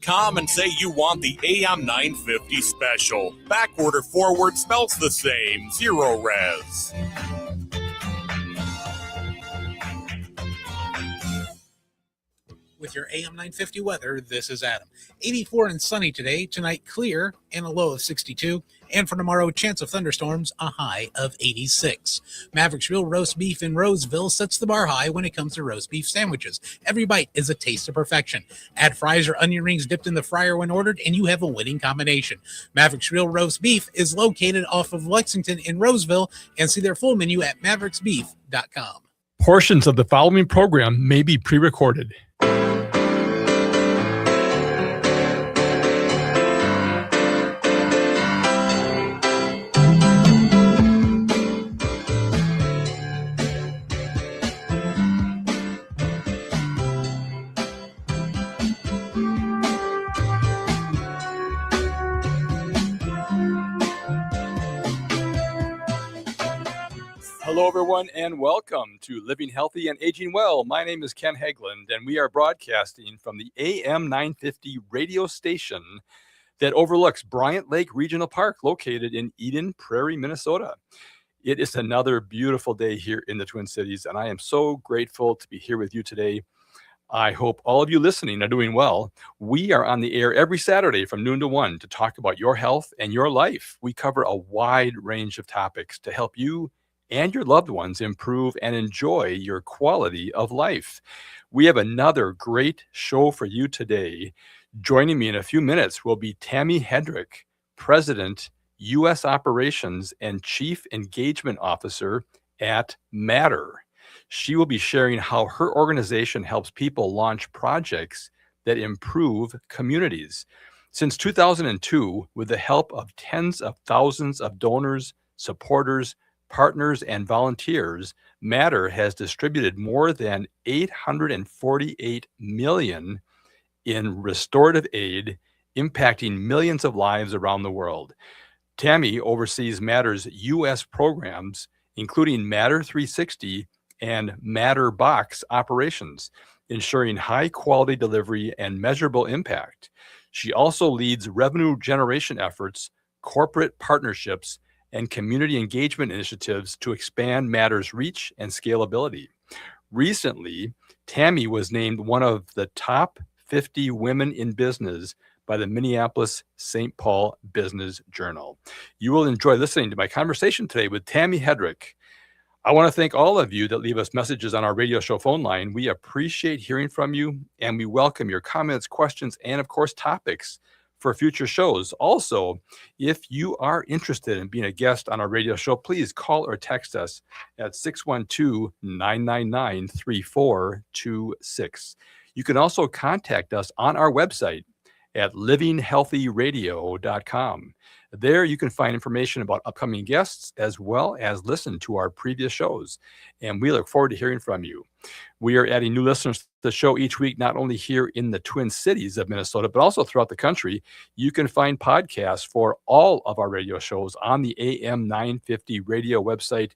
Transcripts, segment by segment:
Com and say you want the AM 950 special. Back order forward spells the same. Zero res. With your AM 950 weather, this is Adam. 84 and sunny today, tonight clear and a low of 62, and for tomorrow, chance of thunderstorms, a high of 86. Maverick's Real Roast Beef in Roseville sets the bar high when it comes to roast beef sandwiches. Every bite is a taste of perfection. Add fries or onion rings dipped in the fryer when ordered, and you have a winning combination. Maverick's Real Roast Beef is located off of Lexington in Roseville, and see their full menu at mavericksbeef.com. Portions of the following program may be pre-recorded. Hello, everyone, and welcome to Living Healthy and Aging Well. My name is Ken Hageland, and we are broadcasting from the AM 950 radio station that overlooks Bryant Lake Regional Park, located in Eden Prairie, Minnesota. It is another beautiful day here in the Twin Cities, and I am so grateful to be here with you today. I hope all of you listening are doing well. We are on the air every Saturday from noon to 1 to talk about your health and your life. We cover a wide range of topics to help you and your loved ones improve and enjoy your quality of life. We have another great show for you today. Joining me in a few minutes will be Tami Hedrick, President, U.S. Operations and Chief Engagement Officer at Matter. She will be sharing how her organization helps people launch projects that improve communities. Since 2002, with the help of tens of thousands of donors, supporters, partners, and volunteers, Matter has distributed more than $848 million in restorative aid, impacting millions of lives around the world. Tami oversees Matter's U.S. programs, including Matter 360 and MATTERbox operations, ensuring high-quality delivery and measurable impact. She also leads revenue generation efforts, corporate partnerships, and community engagement initiatives to expand Matter's reach and scalability. Recently, Tami was named one of the top 50 women in business by the Minneapolis-St. Paul Business Journal. You will enjoy listening to my conversation today with Tami Hedrick. I want to thank all of you that leave us messages on our radio show phone line. We appreciate hearing from you, and we welcome your comments, questions, and of course, topics for future shows. Also, if you are interested in being a guest on our radio show, please call or text us at 612-999-3426. You can also contact us on our website at livinghealthyradio.com. There you can find information about upcoming guests as well as listen to our previous shows. And we look forward to hearing from you. We are adding new listeners to the show each week, not only here in the Twin Cities of Minnesota, but also throughout the country. You can find podcasts for all of our radio shows on the AM 950 radio website.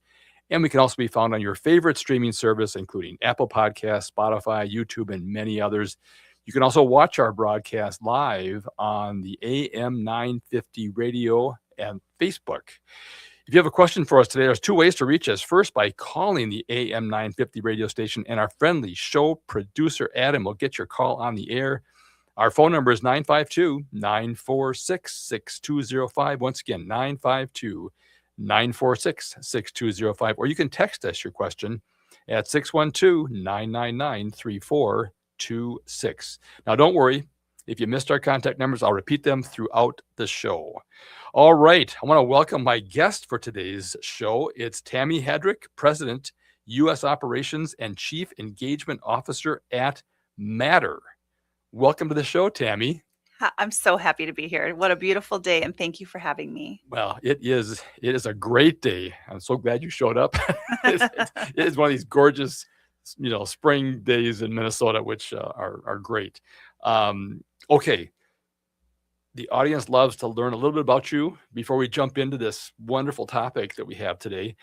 And we can also be found on your favorite streaming service, including Apple Podcasts, Spotify, YouTube, and many others. You can also watch our broadcast live on the AM 950 radio and Facebook. If you have a question for us today, there's two ways to reach us. First, by calling the AM 950 radio station, and our friendly show producer, Adam, will get your call on the air. Our phone number is 952-946-6205. Once again, 952-946-6205. Or you can text us your question at 612-999-3426. Now, don't worry. If you missed our contact numbers, I'll repeat them throughout the show. All right. I want to welcome my guest for today's show. It's Tami Hedrick, President, U.S. Operations and Chief Engagement Officer at Matter. Welcome to the show, Tami. I'm so happy to be here. What a beautiful day, and thank you for having me. Well, it is a great day. I'm so glad you showed up. It is one of these gorgeous, spring days in Minnesota, which are great. Okay. The audience loves to learn a little bit about you before we jump into this wonderful topic that we have today.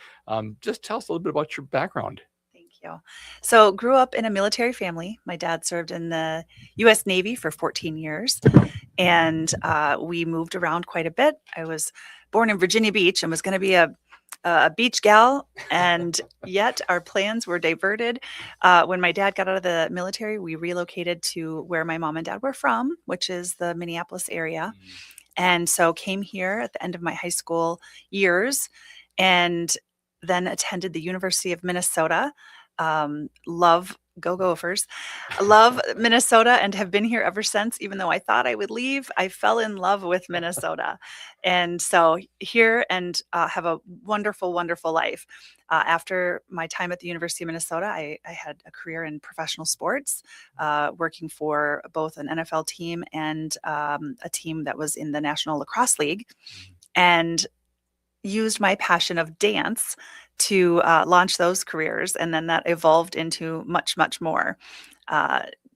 Just tell us a little bit about your background. Thank you. So grew up in a military family. My dad served in the U.S. Navy for 14 years, and we moved around quite a bit. I was born in Virginia Beach and was going to be a beach gal, and yet our plans were diverted. When my dad got out of the military, we relocated to where my mom and dad were from, which is the Minneapolis area. And so came here at the end of my high school years and then attended the University of Minnesota. Love Go Gophers. Love Minnesota and have been here ever since. Even though I thought I would leave, I fell in love with Minnesota. And so here and have a wonderful, wonderful life. After my time at the University of Minnesota, I had a career in professional sports, working for both an NFL team and a team that was in the National Lacrosse League, and used my passion of dance to launch those careers. And then that evolved into much, much more.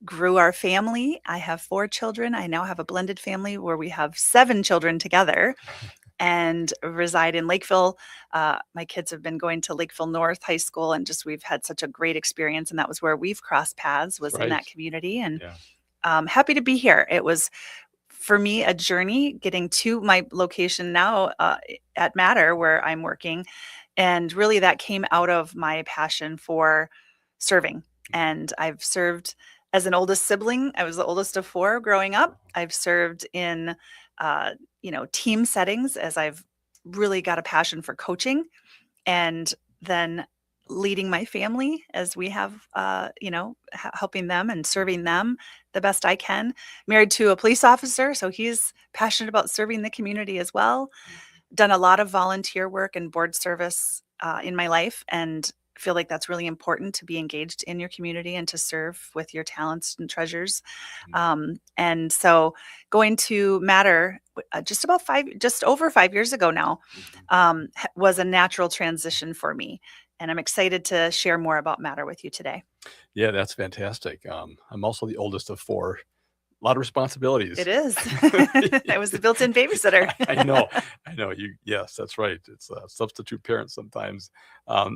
Grew our family. I have 4 children. I now have a blended family where we have 7 children together and reside in Lakeville. My kids have been going to Lakeville North High School, and just we've had such a great experience. And that was where we've crossed paths, was in that community. And happy to be here. It was, for me, a journey getting to my location now at Matter, where I'm working. And really that came out of my passion for serving. And I've served as an oldest sibling. I was the oldest of 4 growing up. I've served in, team settings, as I've really got a passion for coaching, and then leading my family as we have, helping them and serving them the best I can. Married to a police officer, so he's passionate about serving the community as well. Done a lot of volunteer work and board service in my life, and feel like that's really important, to be engaged in your community and to serve with your talents and treasures. And so going to Matter just over 5 years ago now, was a natural transition for me. And I'm excited to share more about Matter with you today. Yeah, that's fantastic. I'm also the oldest of 4. A lot of responsibilities. It is. I was the built-in babysitter. I know. Yes, that's right. It's a substitute parent sometimes.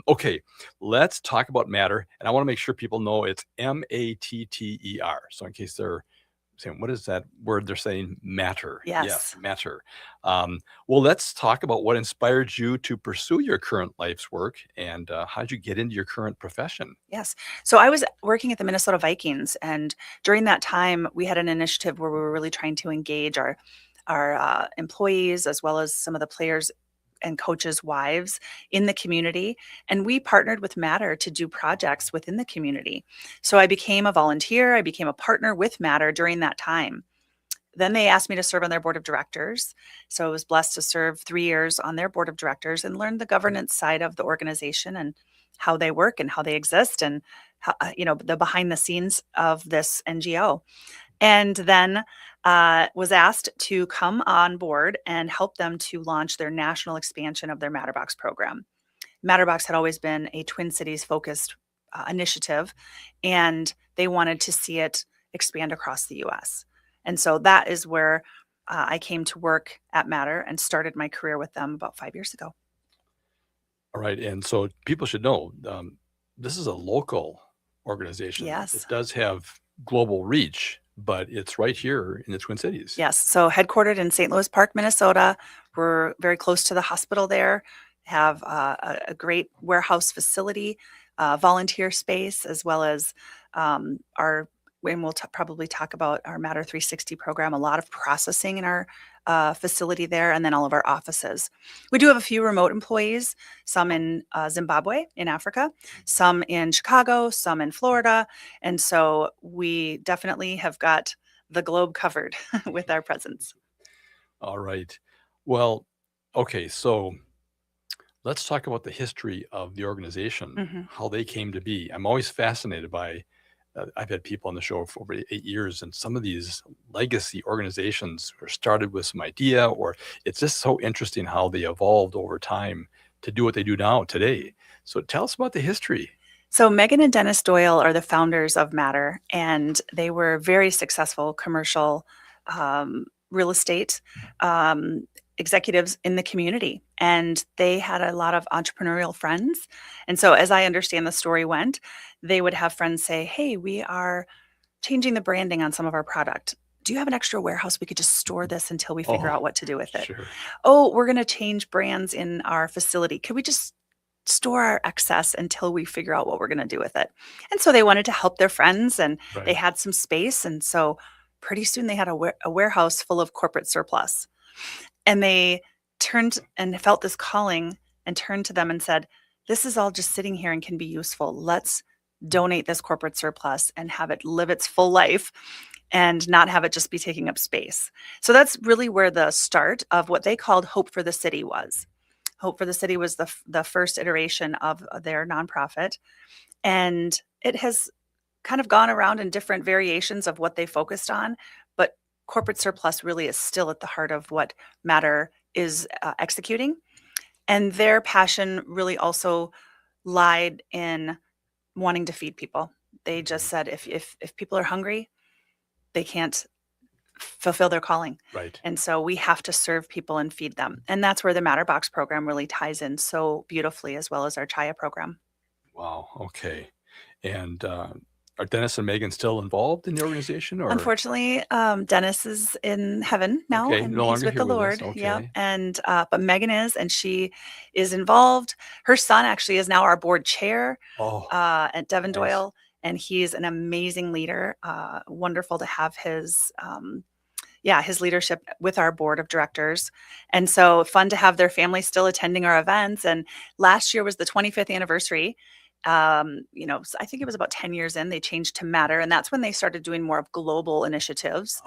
Okay, let's talk about Matter. And I want to make sure people know it's MATTER. So in case they're saying, what is that word they're saying? Matter. Yes. Matter. Well, let's talk about what inspired you to pursue your current life's work, and how did you get into your current profession? Yes. So I was working at the Minnesota Vikings, and during that time, we had an initiative where we were really trying to engage our employees, as well as some of the players and coaches' wives in the community. And we partnered with Matter to do projects within the community. So I became a volunteer. I became a partner with Matter during that time. Then they asked me to serve on their board of directors. So I was blessed to serve 3 years on their board of directors and learn the governance side of the organization and how they work and how they exist, and how, the behind the scenes of this NGO. And then was asked to come on board and help them to launch their national expansion of their MATTERbox program. MATTERbox had always been a Twin Cities focused initiative, and they wanted to see it expand across the U.S. And so that is where I came to work at Matter and started my career with them about 5 years ago. All right. And so people should know, this is a local organization. Yes. It does have global reach, but it's right here in the Twin Cities. Yes. So headquartered in St. Louis Park, Minnesota. We're very close to the hospital there, have a great warehouse facility, volunteer space, as well as and we'll probably talk about our Matter 360 program, a lot of processing in our facility there, and then all of our offices. We do have a few remote employees, some in Zimbabwe in Africa, some in Chicago, some in Florida. And so we definitely have got the globe covered with our presence. All right. Well, okay. So let's talk about the history of the organization, how they came to be. I'm always fascinated by I've had people on the show for over 8 years, and some of these legacy organizations were started with some idea, or it's just so interesting how they evolved over time to do what they do now today. So tell us about the history. So Megan and Dennis Doyle are the founders of Matter, and they were very successful commercial real estate executives in the community, and they had a lot of entrepreneurial friends. And so as I understand the story went, they would have friends say, hey, we are changing the branding on some of our product. Do you have an extra warehouse? We could just store this until we figure out what to do with it. Sure. Oh, we're going to change brands in our facility. Could we just store our excess until we figure out what we're going to do with it? And so they wanted to help their friends, and they had some space. And so pretty soon they had a warehouse full of corporate surplus. And they turned and felt this calling and turned to them and said, this is all just sitting here and can be useful. Let's donate this corporate surplus and have it live its full life and not have it just be taking up space. So that's really where the start of what they called Hope for the City was. Hope for the City was the first iteration of their nonprofit. And it has kind of gone around in different variations of what they focused on, but corporate surplus really is still at the heart of what Matter is executing. And their passion really also lied in wanting to feed people. They just said, if people are hungry, they can't fulfill their calling. Right. And so we have to serve people and feed them. And that's where the MATTERbox program really ties in so beautifully, as well as our Chaya program. Wow. Okay. And are Dennis and Megan still involved in the organization? Or? Unfortunately, Dennis is in heaven now, Okay, and no he's longer with here the with Lord. us. Okay. Yeah, and but Megan is, and she is involved. Her son actually is now our board chair at Devon Doyle, and he's an amazing leader. Wonderful to have his his leadership with our board of directors. And so fun to have their family still attending our events. And last year was the 25th anniversary. I think it was about 10 years in, they changed to Matter, and that's when they started doing more of global initiatives.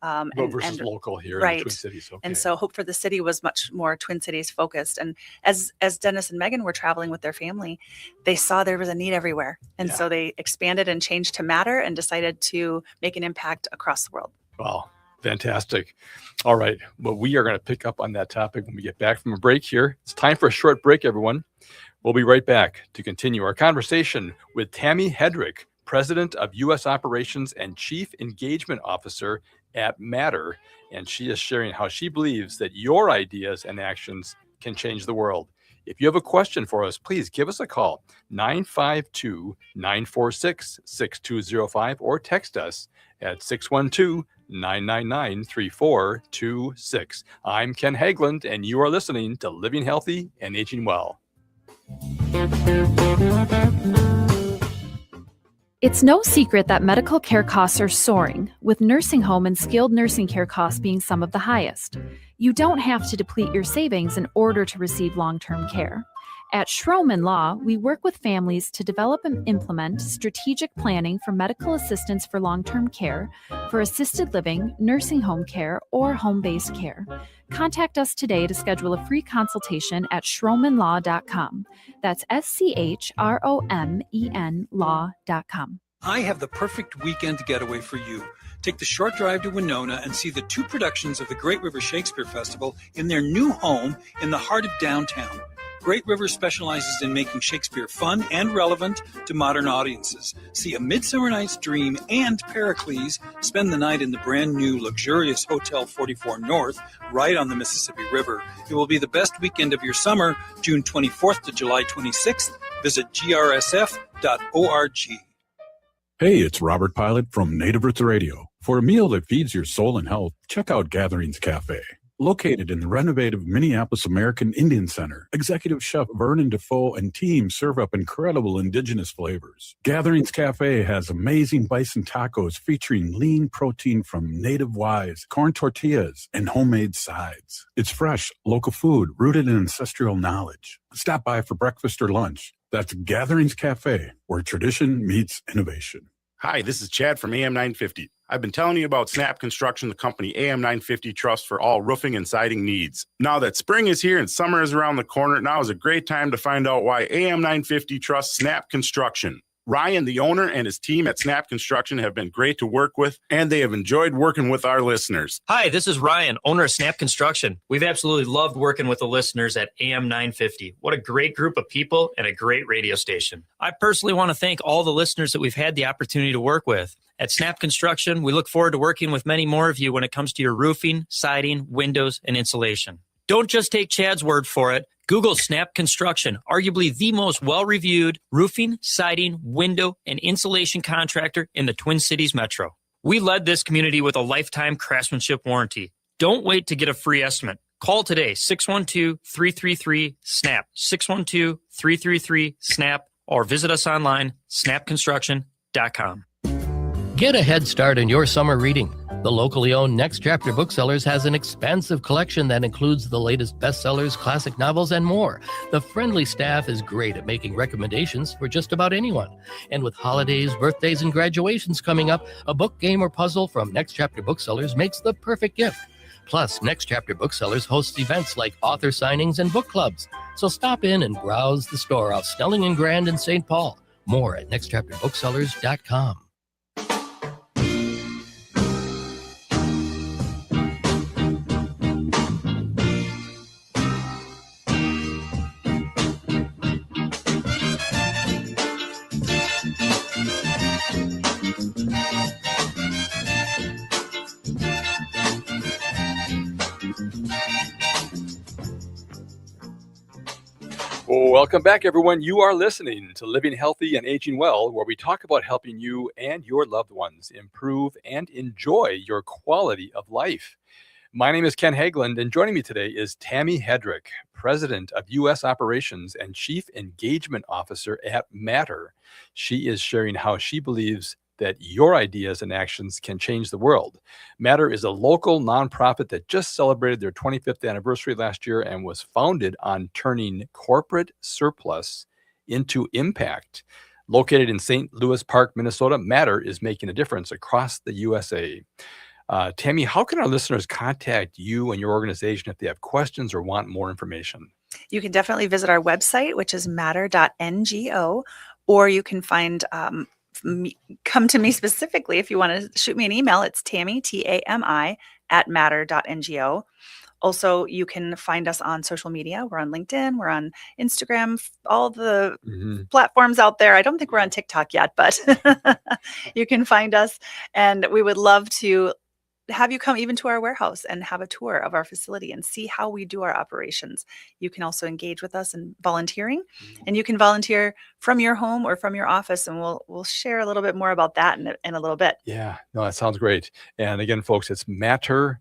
Versus local here in the Twin Cities. Okay. And so Hope for the City was much more Twin Cities focused. And as Dennis and Megan were traveling with their family, they saw there was a need everywhere. And so they expanded and changed to Matter and decided to make an impact across the world. Wow. Fantastic. All right. Well, we are going to pick up on that topic when we get back from a break here. It's time for a short break, everyone. We'll be right back to continue our conversation with Tami Hedrick, President of U.S. Operations and Chief Engagement Officer at Matter. And she is sharing how she believes that your ideas and actions can change the world. If you have a question for us, please give us a call, 952-946-6205, or text us at 612-999-3426. I'm Ken Hageland, and you are listening to Living Healthy and Aging Well. It's no secret that medical care costs are soaring, with nursing home and skilled nursing care costs being some of the highest. You don't have to deplete your savings in order to receive long-term care. At Schroman Law, we work with families to develop and implement strategic planning for medical assistance for long-term care, for assisted living, nursing home care, or home-based care. Contact us today to schedule a free consultation at schromenlaw.com. That's SCHROMEN law.com. I have the perfect weekend getaway for you. Take the short drive to Winona and see the 2 productions of the Great River Shakespeare Festival in their new home in the heart of downtown. Great River specializes in making Shakespeare fun and relevant to modern audiences. See A Midsummer Night's Dream and Pericles. Spend the night in the brand new luxurious Hotel 44 North, right on the Mississippi River. It will be the best weekend of your summer, June 24th to July 26th. Visit grsf.org. Hey, it's Robert Pilot from Native Roots Radio. For a meal that feeds your soul and health, check out Gatherings Cafe. Located in the renovative Minneapolis American Indian Center, Executive Chef Vernon Defoe and team serve up incredible indigenous flavors. Gatherings Cafe has amazing bison tacos featuring lean protein from native wise, corn tortillas, and homemade sides. It's fresh, local food rooted in ancestral knowledge. Stop by for breakfast or lunch. That's Gatherings Cafe, where tradition meets innovation. Hi, this is Chad from AM 950. I've been telling you about Snap Construction, the company AM 950 trusts for all roofing and siding needs. Now that spring is here and summer is around the corner, now is a great time to find out why AM 950 trusts Snap Construction. Ryan, the owner, and his team at Snap Construction have been great to work with, and they have enjoyed working with our listeners. Hi, this is Ryan, owner of Snap Construction. We've absolutely loved working with the listeners at AM 950. What a great group of people and a great radio station. I personally want to thank all the listeners that we've had the opportunity to work with. At Snap Construction, we look forward to working with many more of you when it comes to your roofing, siding, windows, and insulation. Don't just take Chad's word for it. Google Snap Construction, arguably the most well-reviewed roofing, siding, window, and insulation contractor in the Twin Cities metro. We led this community with a lifetime craftsmanship warranty. Don't wait to get a free estimate. Call today, 612-333-SNAP, 612-333-SNAP, or visit us online, snapconstruction.com. Get a head start in your summer reading. The locally owned Next Chapter Booksellers has an expansive collection that includes the latest bestsellers, classic novels, and more. The friendly staff is great at making recommendations for just about anyone. And with holidays, birthdays, and graduations coming up, a book, game, or puzzle from Next Chapter Booksellers makes the perfect gift. Plus, Next Chapter Booksellers hosts events like author signings and book clubs. So stop in and browse the store off Snelling and Grand in St. Paul. More at nextchapterbooksellers.com. Welcome back, everyone. You are listening to Living Healthy and Aging Well, where we talk about helping you and your loved ones improve and enjoy your quality of life. My name is Ken Hageland, and joining me today is Tami Hedrick, President of U.S. Operations and Chief Engagement Officer at Matter. She is sharing how she believes that your ideas and actions can change the world. Matter is a local nonprofit that just celebrated their 25th anniversary last year and was founded on turning corporate surplus into impact. Located in St. Louis Park, Minnesota, Matter is making a difference across the USA. Tami, how can our listeners contact you and your organization if they have questions or want more information? You can definitely visit our website, which is matter.ngo, or you can find come to me specifically if you want to shoot me an email. It's Tami, Tami, at matter.ngo. Also, you can find us on social media. We're on LinkedIn, we're on Instagram, all the platforms out there. I don't think we're on TikTok yet, but you can find us. And we would love to have you come even to our warehouse and have a tour of our facility and see how we do our operations. You can also engage with us in volunteering, and you can volunteer from your home or from your office, and we'll share a little bit more about that in a little bit. Yeah, no, that sounds great. And again, folks, it's matter.ngo.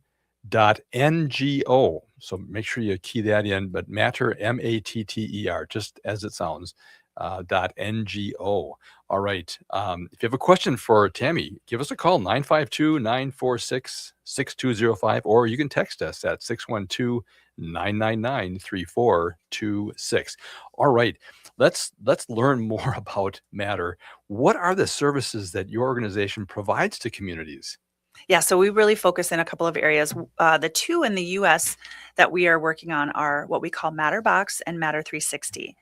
So make sure you key that in, but Matter, Matter, just as it sounds, .ngo. All right. If you have a question for Tami, give us a call, 952-946-6205, or you can text us at 612-999-3426. All right. Let's learn more about Matter. What are the services that your organization provides to communities? Yeah, so we really focus in a couple of areas. The two in the U.S. that we are working on are what we call MATTERbox and Matter 360.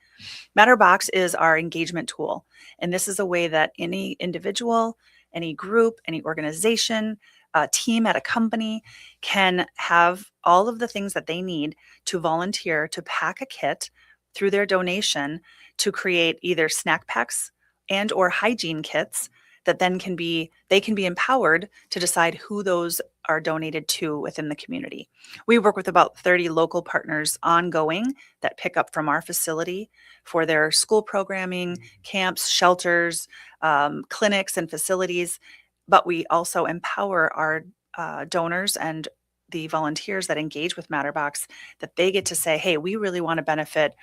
MATTERbox is our engagement tool, and this is a way that any individual, any group, any organization, a team at a company can have all of the things that they need to volunteer to pack a kit through their donation to create either snack packs and or hygiene kits that then they can be empowered to decide who those are donated to within the community. We work with about 30 local partners ongoing that pick up from our facility for their school programming, camps, shelters, clinics, and facilities. But we also empower our donors and the volunteers that engage with MATTERbox, that they get to say, hey, we really want to benefit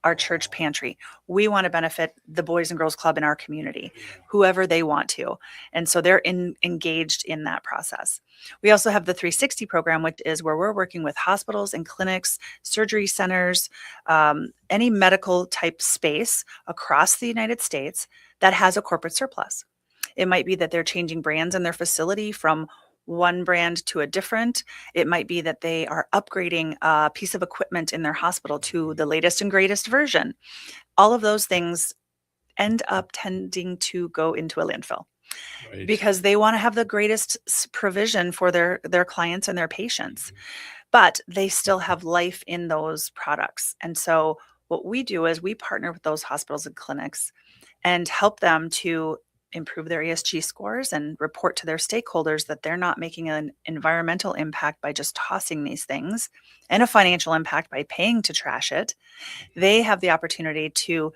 our church pantry. We want to benefit the Boys and Girls Club in our community, whoever they want to. And so they're engaged in that process. We also have the 360 program, which is where we're working with hospitals and clinics, surgery centers, any medical type space across the United States that has a corporate surplus. It might be that they're changing brands in their facility from one brand to a different. It might be that they are upgrading a piece of equipment in their hospital to the latest and greatest version. All of those things end up tending to go into a landfill. Right. Because they want to have the greatest provision for their clients and their patients, but they still have life in those products. And so what we do is we partner with those hospitals and clinics and help them to improve their ESG scores and report to their stakeholders that they're not making an environmental impact by just tossing these things and a financial impact by paying to trash it, they have the opportunity to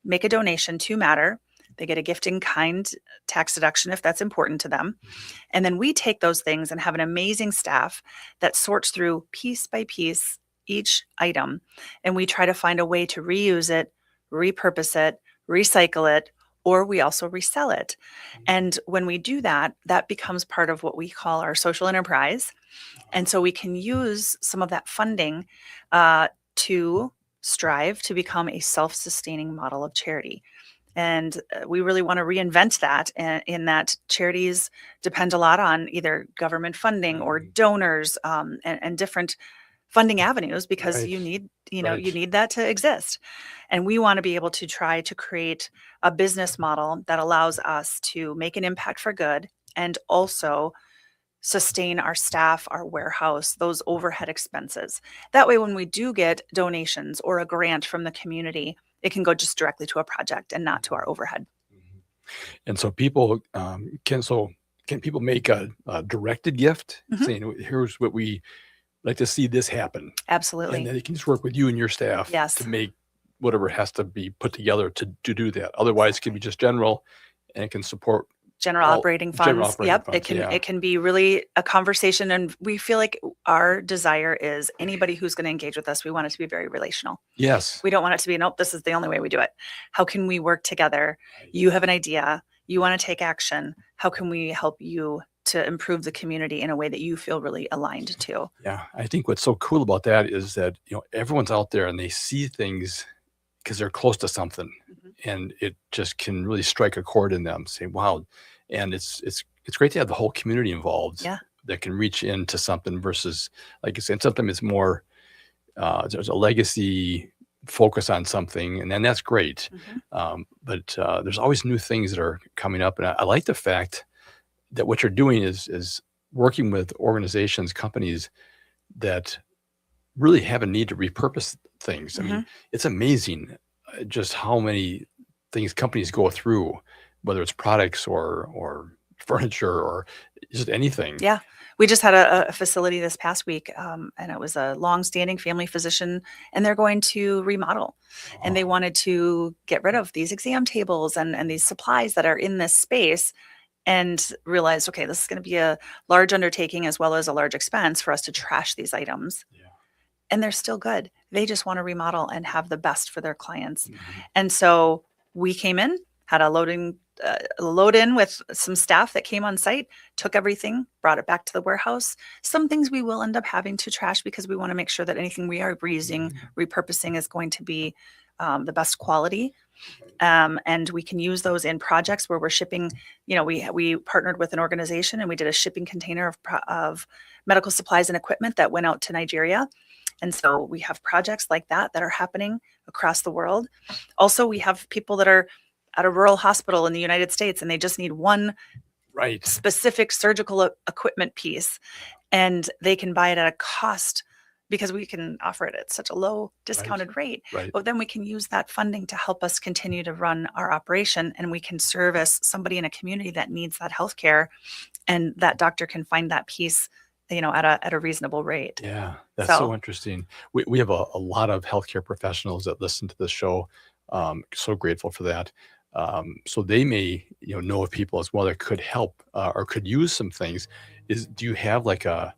make a donation to Matter. They get a gift in kind tax deduction if that's important to them. And then we take those things and have an amazing staff that sorts through piece by piece each item. And we try to find a way to reuse it, repurpose it, recycle it, or we also resell it. And when we do that, that becomes part of what we call our social enterprise. And so we can use some of that funding to strive to become a self-sustaining model of charity. And we really want to reinvent that in that charities depend a lot on either government funding or donors and different funding avenues because you need, you need that to exist. And we want to be able to try to create a business model that allows us to make an impact for good and also sustain our staff, our warehouse, those overhead expenses. That way, when we do get donations or a grant from the community, it can go just directly to a project and not to our overhead. And so people can people make a directed gift saying, here's what we like to see this happen. Absolutely. And then they can just work with you and your staff to make whatever has to be put together to do that. Otherwise, it can be just general and it can support general operating funds. It can be really a conversation. And we feel like our desire is anybody who's going to engage with us, we want it to be very relational. Yes. We don't want it to be, nope, this is the only way we do it. How can we work together? You have an idea. You want to take action. How can we help you to improve the community in a way that you feel really aligned to? Yeah. I think what's so cool about that is that, everyone's out there and they see things because they're close to something and it just can really strike a chord in them, say, wow. And it's great to have the whole community involved that can reach into something versus, like you said, something that's more, there's a legacy focus on something, and then that's great. But there's always new things that are coming up. And I like the fact that what you're doing is working with organizations, companies that really have a need to repurpose things. I mean, it's amazing just how many things companies go through, whether it's products or furniture or just anything. Yeah. We just had a facility this past week, and it was a long-standing family physician, and they're going to remodel. And they wanted to get rid of these exam tables and these supplies that are in this space and realized, okay, this is going to be a large undertaking as well as a large expense for us to trash these items. And they're still good. They just want to remodel and have the best for their clients. And so we came in, had a load in with some staff that came on site, took everything, brought it back to the warehouse. Some things we will end up having to trash because we want to make sure that anything we are reusing, repurposing is going to be the best quality. And we can use those in projects where we're shipping. We partnered with an organization and we did a shipping container of medical supplies and equipment that went out to Nigeria. And so we have projects like that are happening across the world. Also, we have people that are at a rural hospital in the United States and they just need one specific surgical equipment piece, and they can buy it at a cost because we can offer it at such a low discounted rate. But then we can use that funding to help us continue to run our operation, and we can service somebody in a community that needs that healthcare, and that doctor can find that piece at a reasonable rate. Yeah, that's so interesting. We have a lot of healthcare professionals that listen to this show. So grateful for that. So they may know of people as well that could help or could use some things. Do you have like an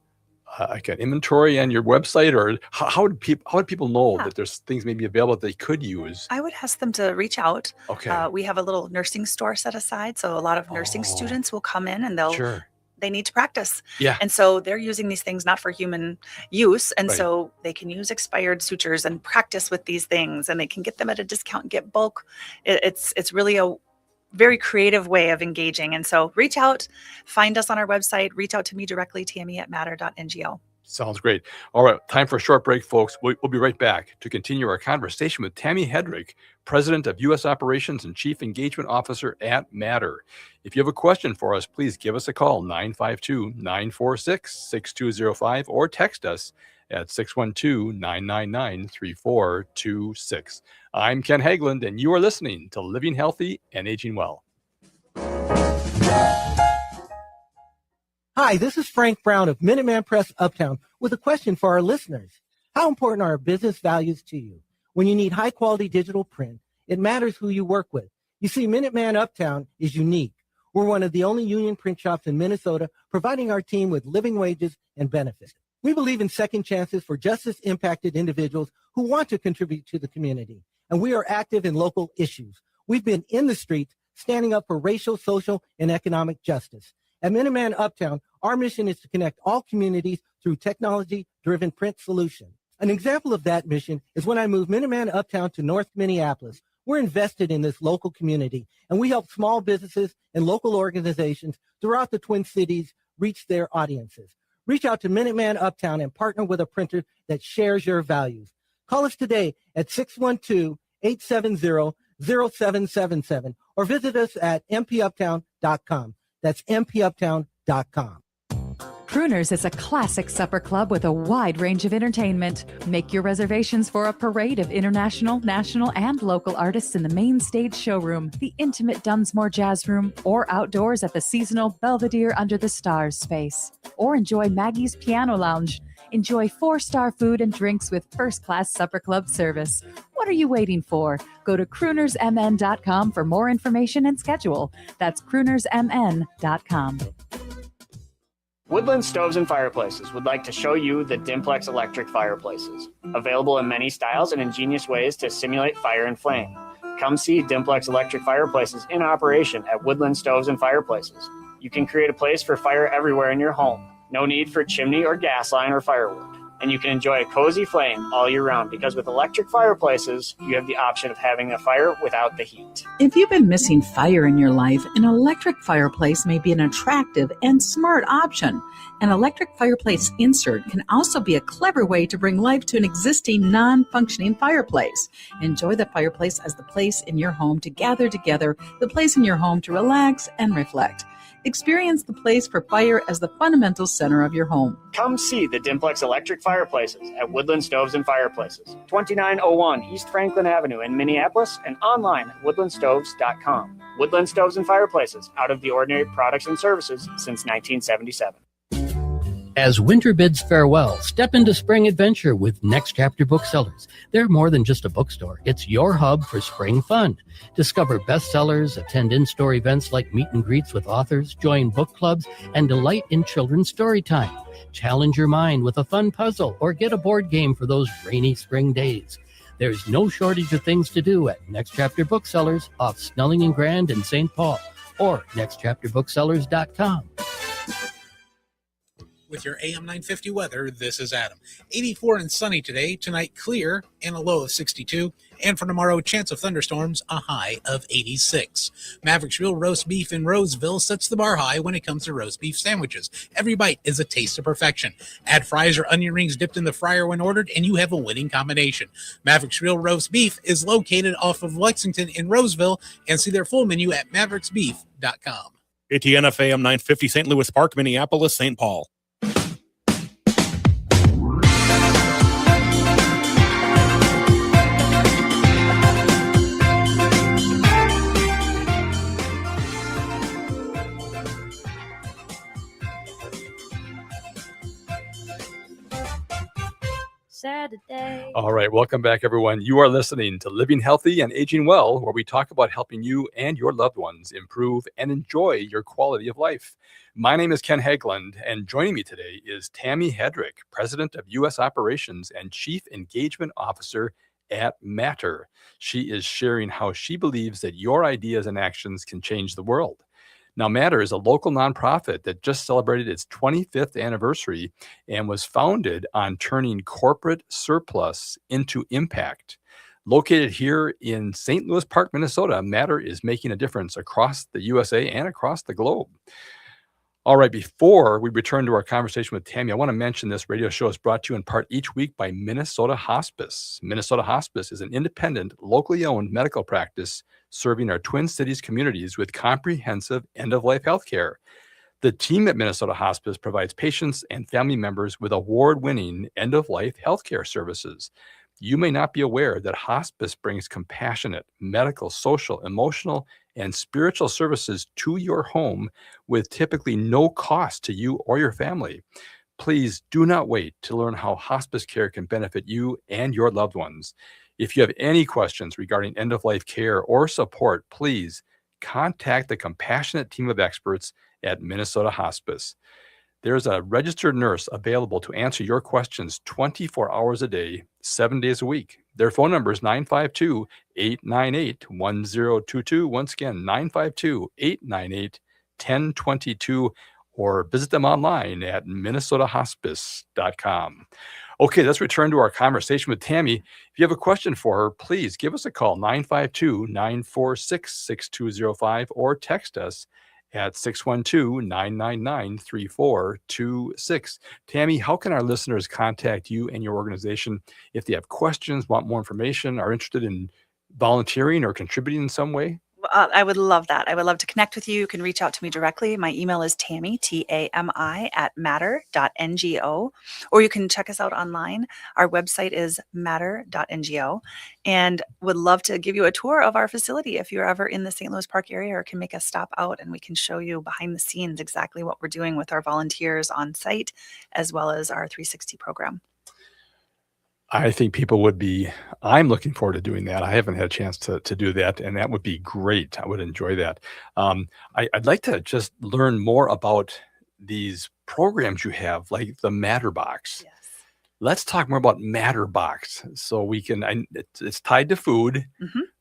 inventory on your website, or how would people know that there's things maybe available that they could use? I would ask them to reach out. Okay. We have a little nursing store set aside, so a lot of nursing students will come in and they need to practice. Yeah. And so they're using these things not for human use. And so they can use expired sutures and practice with these things, and they can get them at a discount and get bulk. It's really a very creative way of engaging. And so reach out, find us on our website, reach out to me directly, Tami@matter.ngo. Sounds great. All right. Time for a short break, folks. We'll be right back to continue our conversation with Tami Hedrick, President of U.S. Operations and Chief Engagement Officer at Matter. If you have a question for us, please give us a call, 952-946-6205, or text us at 612-999-3426. I'm Ken Hageland, and you are listening to Living Healthy and Aging Well. Hi, this is Frank Brown of Minuteman Press Uptown with a question for our listeners. How important are business values to you? When you need high-quality digital print, it matters who you work with. You see, Minuteman Uptown is unique. We're one of the only union print shops in Minnesota providing our team with living wages and benefits. We believe in second chances for justice-impacted individuals who want to contribute to the community, and we are active in local issues. We've been in the streets standing up for racial, social, and economic justice. At Minuteman Uptown, our mission is to connect all communities through technology-driven print solutions. An example of that mission is when I moved Minuteman Uptown to North Minneapolis. We're invested in this local community, and we help small businesses and local organizations throughout the Twin Cities reach their audiences. Reach out to Minuteman Uptown and partner with a printer that shares your values. Call us today at 612-870-0777 or visit us at mpuptown.com. That's mpuptown.com. Crooners is a classic supper club with a wide range of entertainment. Make your reservations for a parade of international, national, and local artists in the main stage showroom, the intimate Dunsmore Jazz Room, or outdoors at the seasonal Belvedere Under the Stars space. Or enjoy Maggie's Piano Lounge. Enjoy 4-star food and drinks with first-class supper club service. What are you waiting for? Go to croonersmn.com for more information and schedule. That's croonersmn.com. Woodland Stoves and Fireplaces would like to show you the Dimplex electric fireplaces, available in many styles and ingenious ways to simulate fire and flame. Come see Dimplex electric fireplaces in operation at Woodland Stoves and Fireplaces. You can create a place for fire everywhere in your home. No need for chimney or gas line or firewood. And you can enjoy a cozy flame all year round because with electric fireplaces, you have the option of having a fire without the heat. If you've been missing fire in your life, an electric fireplace may be an attractive and smart option. An electric fireplace insert can also be a clever way to bring life to an existing non-functioning fireplace. Enjoy the fireplace as the place in your home to gather together, the place in your home to relax and reflect. Experience the place for fire as the fundamental center of your home. Come see the Dimplex electric fireplaces at Woodland Stoves and Fireplaces, 2901 East Franklin Avenue in Minneapolis, and online at woodlandstoves.com. Woodland Stoves and Fireplaces, out of the ordinary products and services since 1977. As winter bids farewell, step into spring adventure with Next Chapter Booksellers. They're more than just a bookstore. It's your hub for spring fun. Discover bestsellers, attend in-store events like meet and greets with authors, join book clubs, and delight in children's story time. Challenge your mind with a fun puzzle or get a board game for those rainy spring days. There's no shortage of things to do at Next Chapter Booksellers off Snelling and Grand in St. Paul or nextchapterbooksellers.com. With your AM 950 weather, this is Adam. 84 and sunny today, tonight clear and a low of 62, and for tomorrow, chance of thunderstorms, a high of 86. Mavericks Real Roast Beef in Roseville sets the bar high when it comes to roast beef sandwiches. Every bite is a taste of perfection. Add fries or onion rings dipped in the fryer when ordered, and you have a winning combination. Mavericks Real Roast Beef is located off of Lexington in Roseville, and see their full menu at mavericksbeef.com. ATNF AM 950, St. Louis Park, Minneapolis, St. Paul. Saturday. All right, welcome back, everyone. You are listening to Living Healthy and Aging Well, where we talk about helping you and your loved ones improve and enjoy your quality of life. My name is Ken Hageland, and joining me today is Tami Hedrick, President of U.S. Operations and Chief Engagement Officer at Matter. She is sharing how she believes that your ideas and actions can change the world. Now, Matter is a local nonprofit that just celebrated its 25th anniversary and was founded on turning corporate surplus into impact. Located here in St. Louis Park, Minnesota, Matter is making a difference across the USA and across the globe. All right, before we return to our conversation with Tami, I want to mention this radio show is brought to you in part each week by Minnesota Hospice. Minnesota Hospice is an independent, locally owned medical practice serving our Twin Cities communities with comprehensive end-of-life health care. The team at Minnesota Hospice provides patients and family members with award-winning end-of-life health care services. You may not be aware that hospice brings compassionate, medical, social, emotional, and spiritual services to your home with typically no cost to you or your family. Please do not wait to learn how hospice care can benefit you and your loved ones. If you have any questions regarding end-of-life care or support, please contact the compassionate team of experts at Minnesota Hospice. There's a registered nurse available to answer your questions 24 hours a day, 7 days a week. Their phone number is 952-898-1022. Once again, 952-898-1022, or visit them online at minnesotahospice.com. Okay, let's return to our conversation with Tami. If you have a question for her, please give us a call, 952-946-6205, or text us at 612-999-3426. Tami, how can our listeners contact you and your organization if they have questions, want more information, are interested in volunteering or contributing in some way? I would love that. I would love to connect with you. You can reach out to me directly. My email is Tami, Tami, at matter.ngo, or you can check us out online. Our website is matter.ngo, and would love to give you a tour of our facility if you're ever in the St. Louis Park area, or can make a stop out and we can show you behind the scenes exactly what we're doing with our volunteers on site, as well as our 360 program. I think people would be, I'm looking forward to doing that. I haven't had a chance to do that, and that would be great. I would enjoy that. I'd like to just learn more about these programs you have, like the MATTERbox. Yes. Let's talk more about MATTERbox so we can, it's tied to food,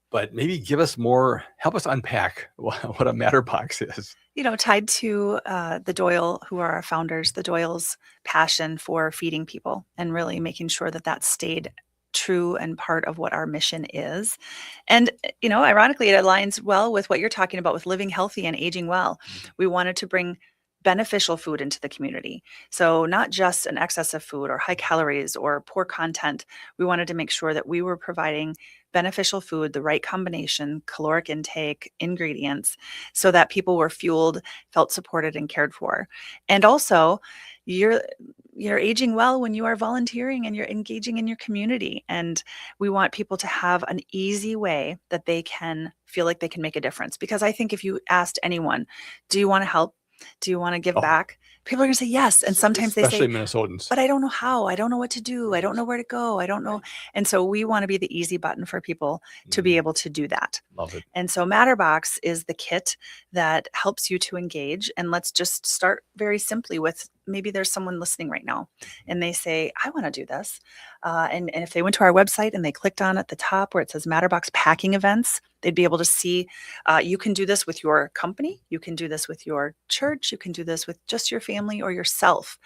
but maybe give us more, help us unpack what a MATTERbox is. You know, tied to the Doyle, who are our founders, the Doyle's passion for feeding people and really making sure that that stayed true and part of what our mission is. And, you know, ironically, it aligns well with what you're talking about with living healthy and aging well. We wanted to bring beneficial food into the community. So not just an excess of food or high calories or poor content. We wanted to make sure that we were providing beneficial food, the right combination, caloric intake, ingredients, so that people were fueled, felt supported, and cared for. And also, you're aging well when you are volunteering and you're engaging in your community. And we want people to have an easy way that they can feel like they can make a difference. Because I think if you asked anyone, do you want to help? Do you want to give back? People are going to say yes. And sometimes they say, especially Minnesotans, but I don't know how. I don't know what to do. I don't know where to go. I don't know. And so we want to be the easy button for people to be able to do that. Love it. And so MATTERbox is the kit that helps you to engage. And let's just start very simply with, maybe there's someone listening right now and they say, I want to do this. And if they went to our website and they clicked on at the top where it says MATTERbox packing events, they'd be able to see you can do this with your company. You can do this with your church. You can do this with just your family or yourself.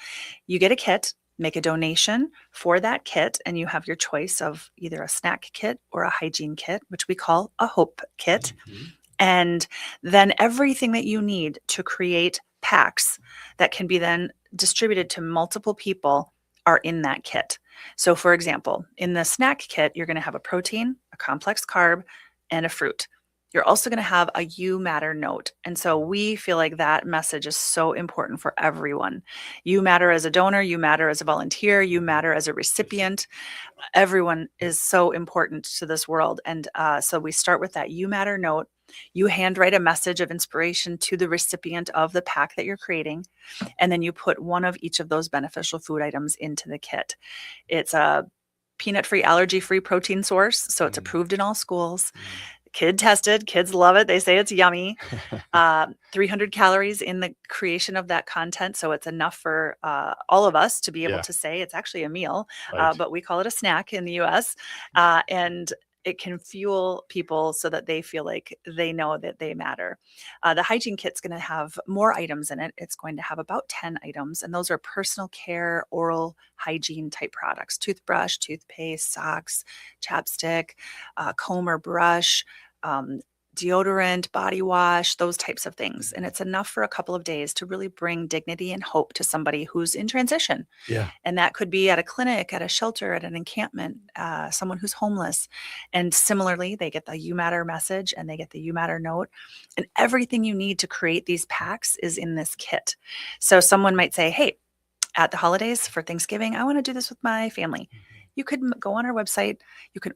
You get a kit, make a donation for that kit, and you have your choice of either a snack kit or a hygiene kit, which we call a hope kit. And then everything that you need to create packs that can be then distributed to multiple people are in that kit. So for example, in the snack kit, you're going to have a protein, a complex carb, and a fruit. You're also going to have a You Matter note. And so we feel like that message is so important for everyone. You matter as a donor, you matter as a volunteer, you matter as a recipient. Everyone is so important to this world. And so we start with that You Matter note. You handwrite a message of inspiration to the recipient of the pack that you're creating. And then you put one of each of those beneficial food items into the kit. It's a peanut-free, allergy-free protein source. So it's approved in all schools. Kid tested, kids love it. They say it's yummy. 300 calories in the creation of that content. So it's enough for all of us to be able to say it's actually a meal, but we call it a snack in the US. And it can fuel people so that they feel like they know that they matter. The hygiene kit's going to have more items in it. It's going to have about 10 items, and those are personal care, oral hygiene type products: toothbrush, toothpaste, socks, chapstick, comb or brush, deodorant, body wash, those types of things. And it's enough for a couple of days to really bring dignity and hope to somebody who's in transition. Yeah. And that could be at a clinic, at a shelter, at an encampment, someone who's homeless. And similarly, they get the You Matter message and they get the You Matter note. And everything you need to create these packs is in this kit. So someone might say, hey, at the holidays for Thanksgiving, I want to do this with my family. you could go on our website, you can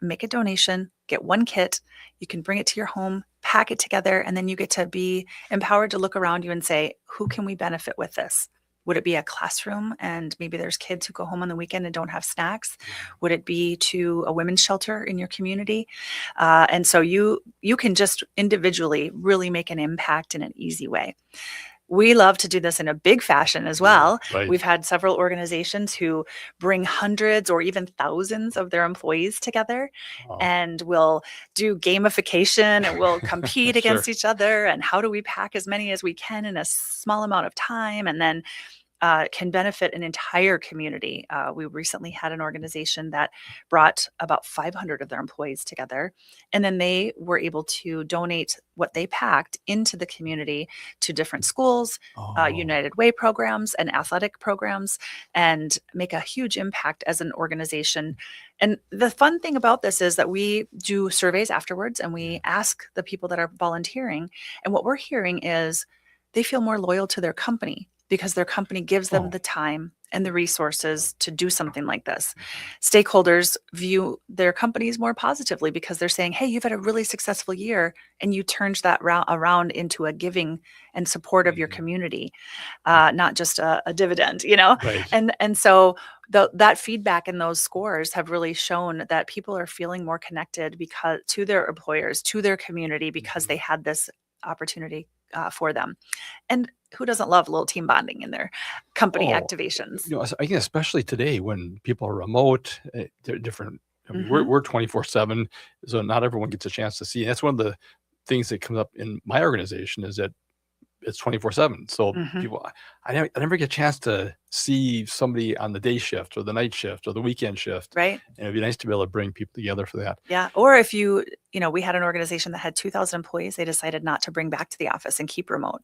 make a donation, get one kit, you can bring it to your home, pack it together, and then you get to be empowered to look around you and say, who can we benefit with this? Would it be a classroom and maybe there's kids who go home on the weekend and don't have snacks? Would it be to a women's shelter in your community? And so you can just individually really make an impact in an easy way. We love to do this in a big fashion as well. Right. We've had several organizations who bring hundreds or even thousands of their employees together, and we'll do gamification and we'll compete against each other. And how do we pack as many as we can in a small amount of time? And then can benefit an entire community. We recently had an organization that brought about 500 of their employees together, and then they were able to donate what they packed into the community to different schools, United Way programs, and athletic programs, and make a huge impact as an organization. And the fun thing about this is that we do surveys afterwards, and we ask the people that are volunteering, and what we're hearing is they feel more loyal to their company because their company gives them the time and the resources to do something like this. Stakeholders view their companies more positively because they're saying, hey, you've had a really successful year and you turned that around into a giving and support of your community, not just a dividend, Right. And so that feedback and those scores have really shown that people are feeling more connected to their employers, to their community, because they had this opportunity for them. And who doesn't love a little team bonding in their company activations? I think especially today when people are remote, they're different. I mean, we're 24/7, so not everyone gets a chance to see. And that's one of the things that comes up in my organization is that it's 24/7. So people, I never get a chance to see somebody on the day shift or the night shift or the weekend shift. Right. And it'd be nice to be able to bring people together for that. Yeah. Or if we had an organization that had 2,000 employees, they decided not to bring back to the office and keep remote,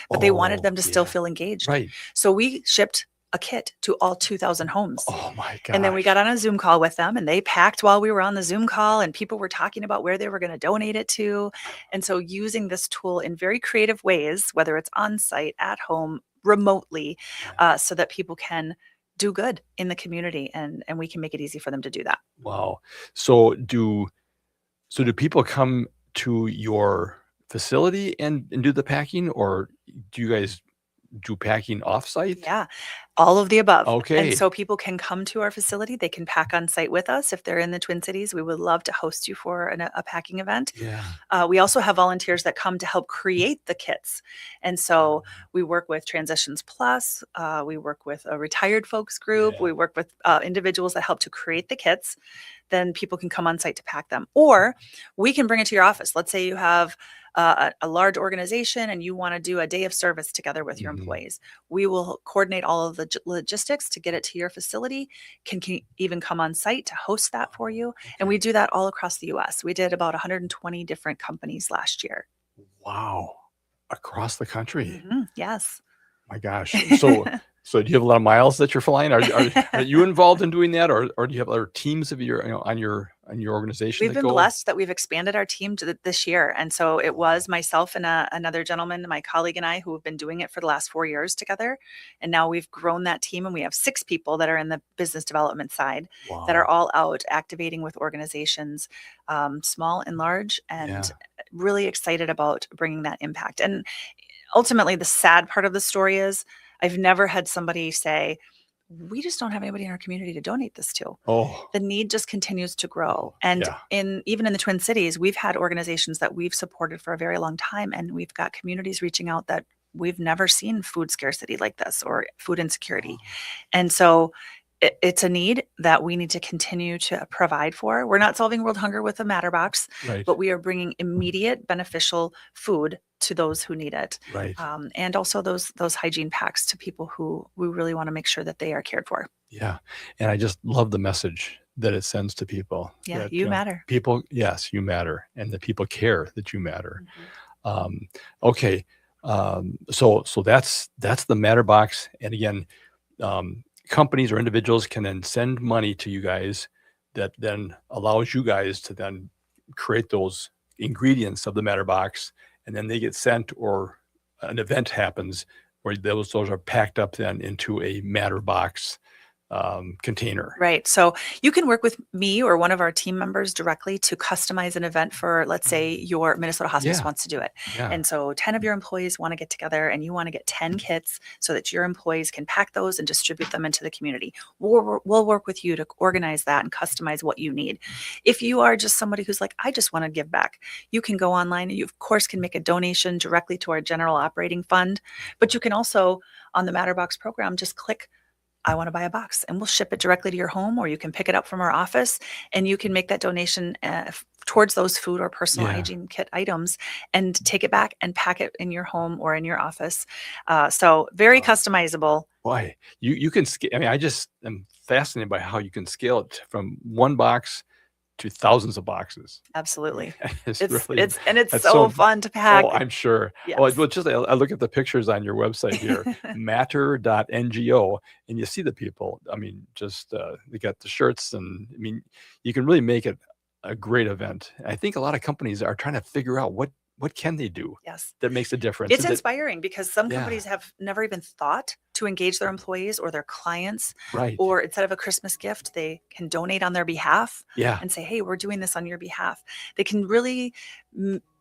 but they wanted them to still feel engaged. Right. So we shipped a kit to all 2,000 homes. Oh my God. And then we got on a Zoom call with them, and they packed while we were on the Zoom call, and people were talking about where they were going to donate it to. And so using this tool in very creative ways, whether it's on site, at home, remotely, so that people can do good in the community, and we can make it easy for them to do that. Wow. So do people come to your facility and do the packing, or do you guys do packing offsite? Yeah, all of the above. Okay. And so people can come to our facility. They can pack on site with us. If they're in the Twin Cities, we would love to host you for a packing event. Yeah. We also have volunteers that come to help create the kits. And so we work with Transitions Plus. We work with a retired folks group. Yeah. We work with individuals that help to create the kits. Then people can come on site to pack them. Or we can bring it to your office. Let's say you have a large organization and you want to do a day of service together with your employees. We will coordinate all of the logistics to get it to your facility, can even come on site to host that for you. And we do that all across the US. We did about 120 different companies last year. Wow. Across the country. Yes. My gosh. So do you have a lot of miles that you're flying? Are you involved in doing that, or do you have other teams of on your organization? We've been blessed that we've expanded our team to this year. And so it was myself and another gentleman, my colleague and I, who have been doing it for the last 4 years together. And now we've grown that team, and we have 6 people that are in the business development side that are all out activating with organizations, small and large, and really excited about bringing that impact. And ultimately, the sad part of the story is I've never had somebody say, we just don't have anybody in our community to donate this to. The need just continues to grow. And even in the Twin Cities, we've had organizations that we've supported for a very long time, and we've got communities reaching out that we've never seen food scarcity like this or food insecurity. And so it's a need that we need to continue to provide for. We're not solving world hunger with a MATTERbox, but we are bringing immediate beneficial food to those who need it. And also those hygiene packs to people who we really want to make sure that they are cared for. Yeah. And I just love the message that it sends to people. Yeah, that, you matter. People, yes, you matter. And that people care that you matter. Okay. So that's the MATTERbox. And again, companies or individuals can then send money to you guys that then allows you guys to then create those ingredients of the MATTERbox, and then they get sent, or an event happens where those are packed up then into a MATTERbox container. Right. So you can work with me or one of our team members directly to customize an event for, let's say, your Minnesota Hospice wants to do it. Yeah. And so 10 of your employees want to get together and you want to get 10 kits so that your employees can pack those and distribute them into the community. We'll work with you to organize that and customize what you need. If you are just somebody who's like, I just want to give back, you can go online. You, of course, can make a donation directly to our general operating fund, but you can also, on the MATTERbox program, just click I want to buy a box, and we'll ship it directly to your home, or you can pick it up from our office and you can make that donation towards those food or personal hygiene kit items and take it back and pack it in your home or in your office. So very customizable. Boy, you can scale. I mean, I just am fascinated by how you can scale it from one box to thousands of boxes. Absolutely. It's so fun to pack. Oh, I'm sure. Yes. Well, just I look at the pictures on your website here, matter.ngo, and you see the people. I mean, just they got the shirts, and I mean, you can really make it a great event. I think a lot of companies are trying to figure out what can they do that makes a difference. It's inspiring because some companies have never even thought to engage their employees or their clients. Right. Or instead of a Christmas gift, they can donate on their behalf and say, hey, we're doing this on your behalf. They can really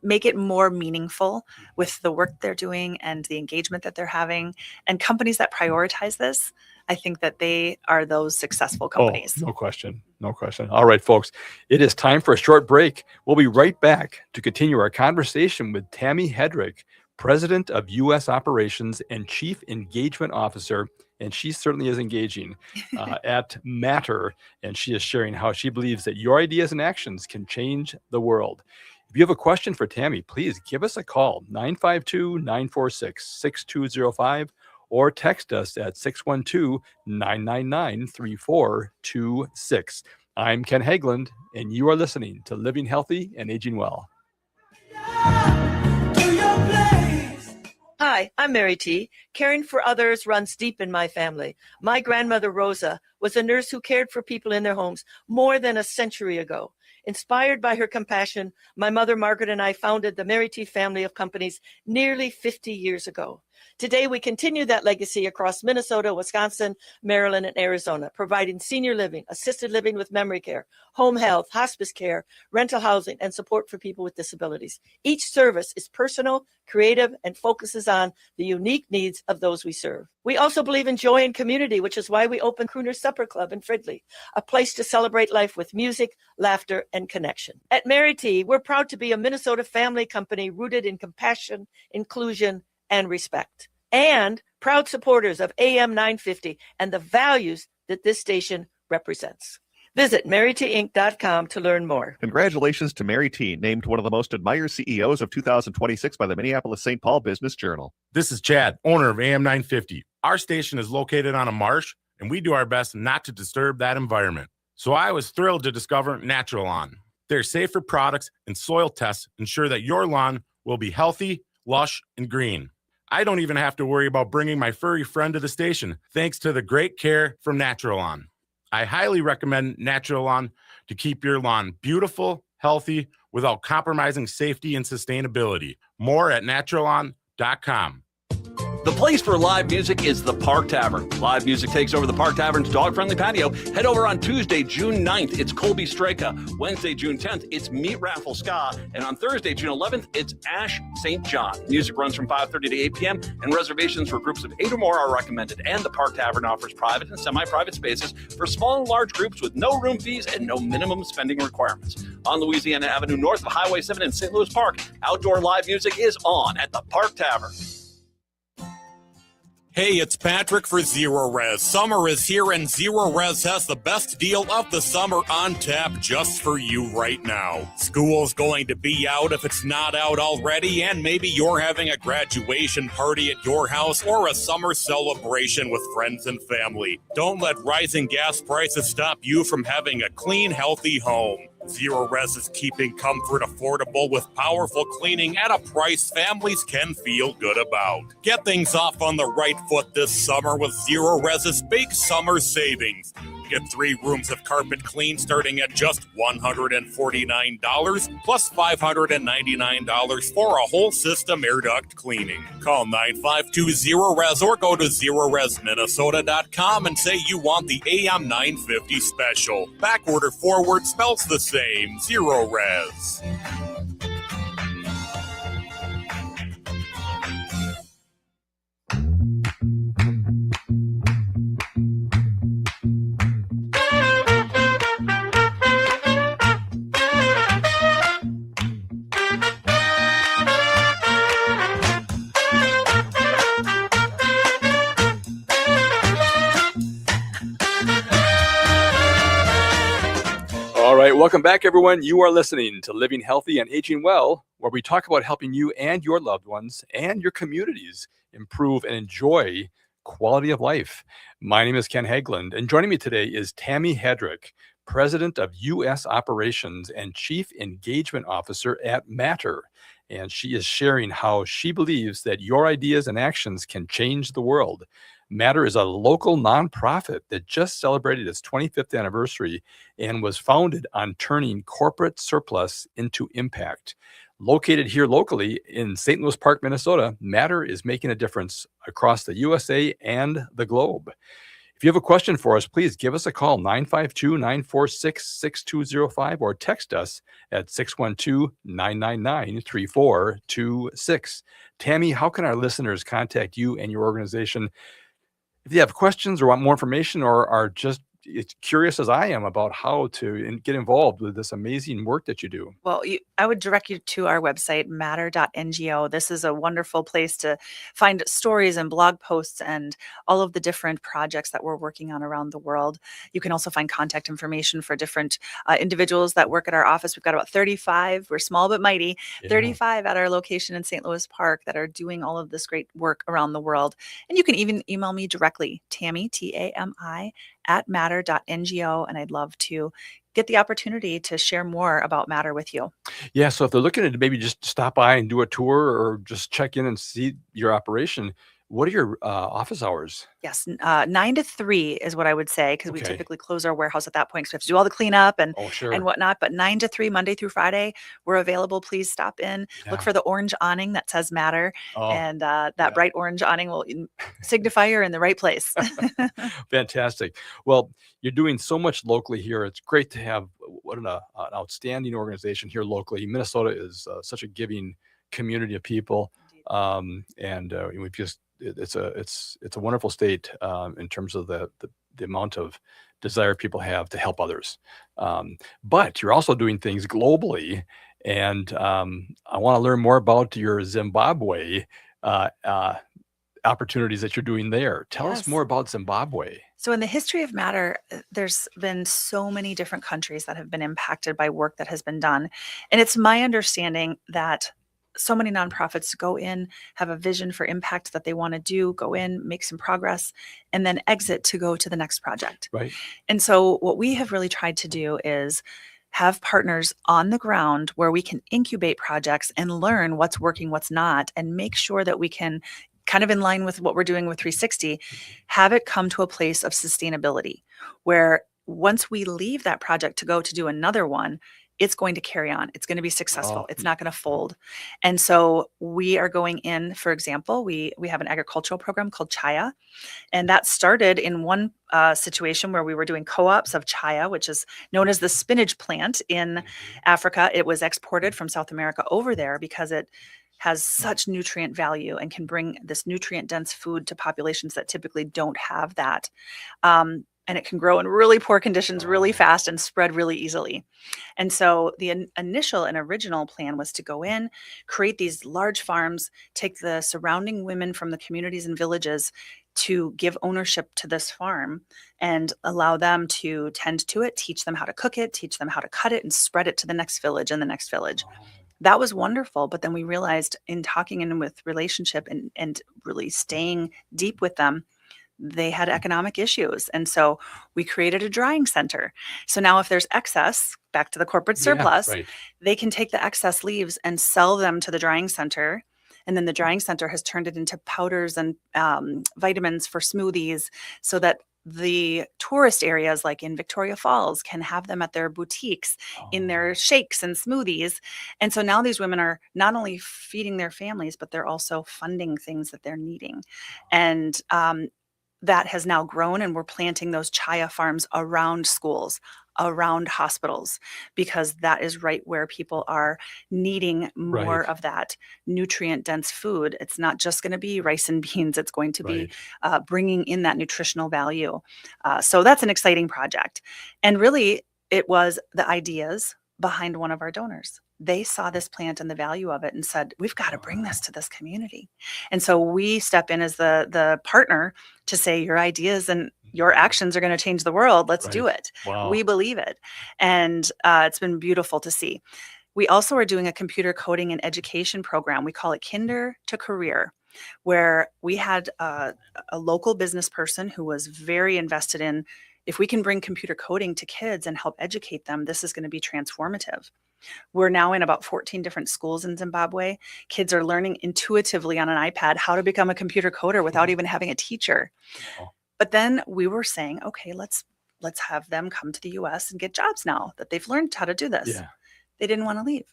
make it more meaningful with the work they're doing and the engagement that they're having. And companies that prioritize this, I think that they are those successful companies. Oh, no question. No question. All right, folks, it is time for a short break. We'll be right back to continue our conversation with Tami Hedrick, President of U.S. Operations and Chief Engagement Officer, and she certainly is engaging at Matter, and she is sharing how she believes that your ideas and actions can change the world. If you have a question for Tami, please give us a call, 952-946-6205, or text us at 612-999-3426. I'm Ken Hageland, and you are listening to Living Healthy and Aging Well. Hi, I'm Mary T. Caring for others runs deep in my family. My grandmother, Rosa, was a nurse who cared for people in their homes more than a century ago. Inspired by her compassion, my mother, Margaret, and I founded the Mary T. family of companies nearly 50 years ago. Today, we continue that legacy across Minnesota, Wisconsin, Maryland, and Arizona, providing senior living, assisted living with memory care, home health, hospice care, rental housing, and support for people with disabilities. Each service is personal, creative, and focuses on the unique needs of those we serve. We also believe in joy and community, which is why we opened Crooner Supper Club in Fridley, a place to celebrate life with music, laughter, and connection. At Mary T., we're proud to be a Minnesota family company rooted in compassion, inclusion, and respect, and proud supporters of AM 950 and the values that this station represents. Visit MaryTinc.com to learn more. Congratulations to Mary T, named one of the most admired CEOs of 2026 by the Minneapolis-St. Paul Business Journal. This is Chad, owner of AM 950. Our station is located on a marsh, and we do our best not to disturb that environment. So I was thrilled to discover Natural Lawn. Their safer products and soil tests ensure that your lawn will be healthy, lush, and green. I don't even have to worry about bringing my furry friend to the station, thanks to the great care from Natural Lawn. I highly recommend Natural Lawn to keep your lawn beautiful, healthy, without compromising safety and sustainability. More at naturalawn.com. The place for live music is the Park Tavern. Live music takes over the Park Tavern's dog-friendly patio. Head over on Tuesday, June 9th, it's Colby Streka. Wednesday, June 10th, it's Meat Raffle Ska. And on Thursday, June 11th, it's Ash St. John. Music runs from 5:30 to 8 p.m., and reservations for groups of 8 or more are recommended. And the Park Tavern offers private and semi-private spaces for small and large groups with no room fees and no minimum spending requirements. On Louisiana Avenue north of Highway 7 in St. Louis Park, outdoor live music is on at the Park Tavern. Hey, it's Patrick for Zero Res. Summer is here and Zero Res has the best deal of the summer on tap just for you right now. School's going to be out if it's not out already, and maybe you're having a graduation party at your house or a summer celebration with friends and family. Don't let rising gas prices stop you from having a clean, healthy home. Zero Res is keeping comfort affordable with powerful cleaning at a price families can feel good about. Get things off on the right foot this summer with Zero Res's big summer savings. Get 3 rooms of carpet clean starting at just $149 plus $599 for a whole system air duct cleaning. Call 9520-RES or go to zeroresminnesota.com and say you want the AM 950 special. Backward or forward spells the same. Zero Res. All right, welcome back, everyone. You are listening to Living Healthy and Aging Well, where we talk about helping you and your loved ones and your communities improve and enjoy quality of life. My name is Ken Hageland, and joining me today is Tami Hedrick, President of U.S. Operations and Chief Engagement Officer at Matter. And she is sharing how she believes that your ideas and actions can change the world. Matter is a local nonprofit that just celebrated its 25th anniversary and was founded on turning corporate surplus into impact. Located here locally in St. Louis Park, Minnesota, Matter is making a difference across the USA and the globe. If you have a question for us, please give us a call, 952-946-6205, or text us at 612-999-3426. Tami, how can our listeners contact you and your organization if you have questions or want more information or are just curious as I am about how to get involved with this amazing work that you do? Well, I would direct you to our website, matter.ngo. This is a wonderful place to find stories and blog posts and all of the different projects that we're working on around the world. You can also find contact information for different individuals that work at our office. We've got about 35, we're small but mighty, 35 at our location in St. Louis Park that are doing all of this great work around the world. And you can even email me directly, Tami, Tami, at matter.ngo, and I'd love to get the opportunity to share more about Matter with you. Yeah, so if they're looking at maybe just stop by and do a tour or just check in and see your operation, what are your office hours? Yes, 9 to 3 is what I would say, because we Okay. typically close our warehouse at that point because we have to do all the cleanup and sure. and whatnot. But 9 to 3, Monday through Friday, we're available. Please stop in. Look Yeah. for the orange awning that says Matter, Oh, and that bright orange awning will signify you're in the right place. Fantastic. Well, you're doing so much locally here. It's great to have what an outstanding organization here locally. Minnesota is such a giving community of people, and we've just it's a wonderful state in terms of the amount of desire people have to help others. But you're also doing things globally, and I want to learn more about your Zimbabwe opportunities that you're doing there. Tell us Yes. more about Zimbabwe. So in the history of Matter, there's been so many different countries that have been impacted by work that has been done. And it's my understanding that so many nonprofits go in, have a vision for impact that they want to do, go in, make some progress, and then exit to go to the next project. Right. And so what we have really tried to do is have partners on the ground where we can incubate projects and learn what's working, what's not, and make sure that we can, kind of in line with what we're doing with 360, have it come to a place of sustainability where once we leave that project to go to do another one, it's going to carry on. It's going to be successful. It's not going to fold. And so we are going in, for example, we have an agricultural program called Chaya, and that started in one situation where we were doing co-ops of Chaya, which is known as the spinach plant in Africa. It was exported from South America over there because it has such nutrient value and can bring this nutrient dense food to populations that typically don't have that. And it can grow in really poor conditions really fast and spread really easily. And so the initial and original plan was to go in, create these large farms, take the surrounding women from the communities and villages to give ownership to this farm and allow them to tend to it, teach them how to cook it, teach them how to cut it and spread it to the next village and the next village. That was wonderful. But then we realized in talking in with relationship and really staying deep with them, they had economic issues. And so we created a drying center. So now if there's excess, back to the corporate surplus, they can take the excess leaves and sell them to the drying center. And then the drying center has turned it into powders and vitamins for smoothies so that the tourist areas like in Victoria Falls can have them at their boutiques in their shakes and smoothies. And so now these women are not only feeding their families, but they're also funding things that they're needing. And that has now grown, and we're planting those Chaya farms around schools, around hospitals, because that is right where people are needing more Right. of that nutrient dense food. It's not just going to be rice and beans. It's going to be bringing in that nutritional value. So that's an exciting project. And really, it was the ideas behind one of our donors. They saw this plant and the value of it and said, we've got to bring this to this community. And so we step in as the partner to say, your ideas and your actions are going to change the world. Let's do it. Wow. We believe it. And it's been beautiful to see. We also are doing a computer coding and education program. We call it Kinder to Career, where we had a local business person who was very invested in, if we can bring computer coding to kids and help educate them, this is going to be transformative. We're now in about 14 different schools in Zimbabwe. Kids are learning intuitively on an iPad how to become a computer coder without even having a teacher. But then we were saying, okay, let's have them come to the US and get jobs now that they've learned how to do this. Yeah. They didn't want to leave.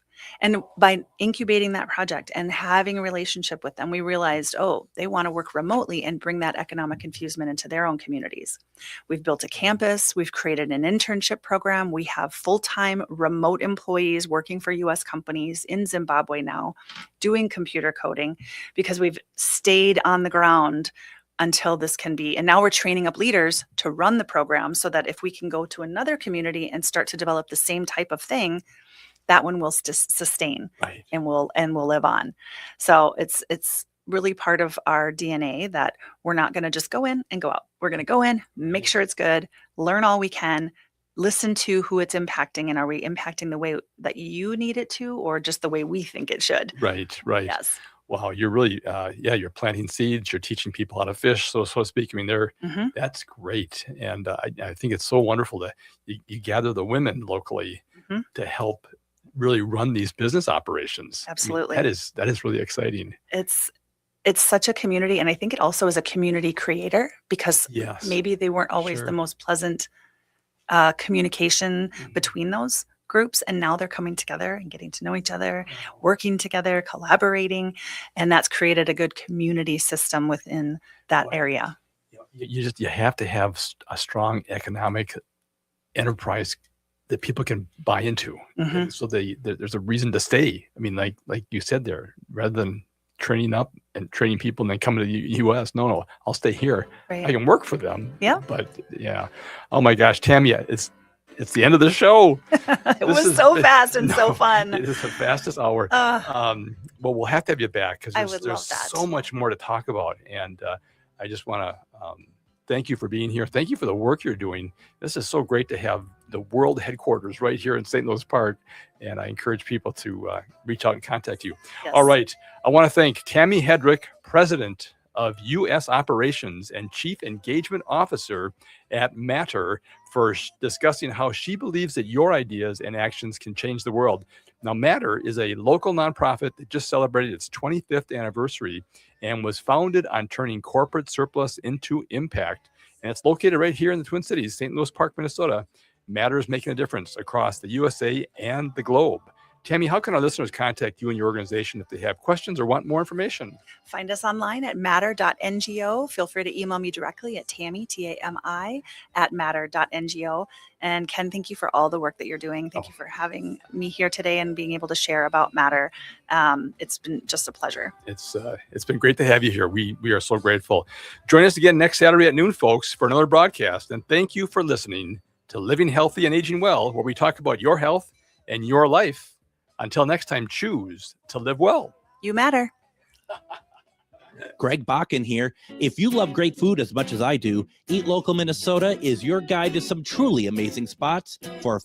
And by incubating that project and having a relationship with them, we realized, oh, they want to work remotely and bring that economic infusement into their own communities. We've built a campus. We've created an internship program. We have full-time remote employees working for US companies in Zimbabwe now doing computer coding, because we've stayed on the ground until this can be. And now we're training up leaders to run the program so that if we can go to another community and start to develop the same type of thing, that one will sustain and will live on. So it's really part of our DNA that we're not going to just go in and go out. We're going to go in, make sure it's good, learn all we can, listen to who it's impacting, and are we impacting the way that you need it to, or just the way we think it should? Right. Yes. Wow, you're really, you're planting seeds. You're teaching people how to fish, so to speak. I mean, that's great, and I think it's so wonderful that you gather the women locally to help really run these business operations. Absolutely. I mean, that is really exciting. It's such a community, and I think it also is a community creator, because maybe they weren't always the most pleasant communication between those groups, and now they're coming together and getting to know each other, working together, collaborating, and that's created a good community system within that area. You have to have a strong economic enterprise that people can buy into, and so there's a reason to stay. I mean, like you said there, rather than training up and training people and then coming to the U.S. No, I'll stay here. Right. I can work for them. Yeah. But yeah, oh my gosh, Tami, it's the end of the show. It was so fast and so fun. It is the fastest hour. Well, we'll have to have you back, because there's so much more to talk about, and I just want to thank you for being here. Thank you for the work you're doing. This is so great to have the world headquarters right here in St. Louis Park, and I encourage people to reach out and contact you. Yes. All right. I want to thank Tami Hedrick, President of U.S. Operations and Chief Engagement Officer at Matter, for discussing how she believes that your ideas and actions can change the world. Now, Matter is a local nonprofit that just celebrated its 25th anniversary and was founded on turning corporate surplus into impact. And it's located right here in the Twin Cities, St. Louis Park, Minnesota. Matter is making a difference across the USA and the globe. Tami, how can our listeners contact you and your organization if they have questions or want more information? Find us online at matter.ngo. Feel free to email me directly at Tami, Tami, at matter.ngo. And Ken, thank you for all the work that you're doing. Thank you for having me here today and being able to share about Matter. It's been just a pleasure. It's been great to have you here. We are so grateful. Join us again next Saturday at noon, folks, for another broadcast. And thank you for listening to Living Healthy and Aging Well, where we talk about your health and your life. Until next time, choose to live well. You matter. Greg Bakken here. If you love great food as much as I do, Eat Local Minnesota is your guide to some truly amazing spots for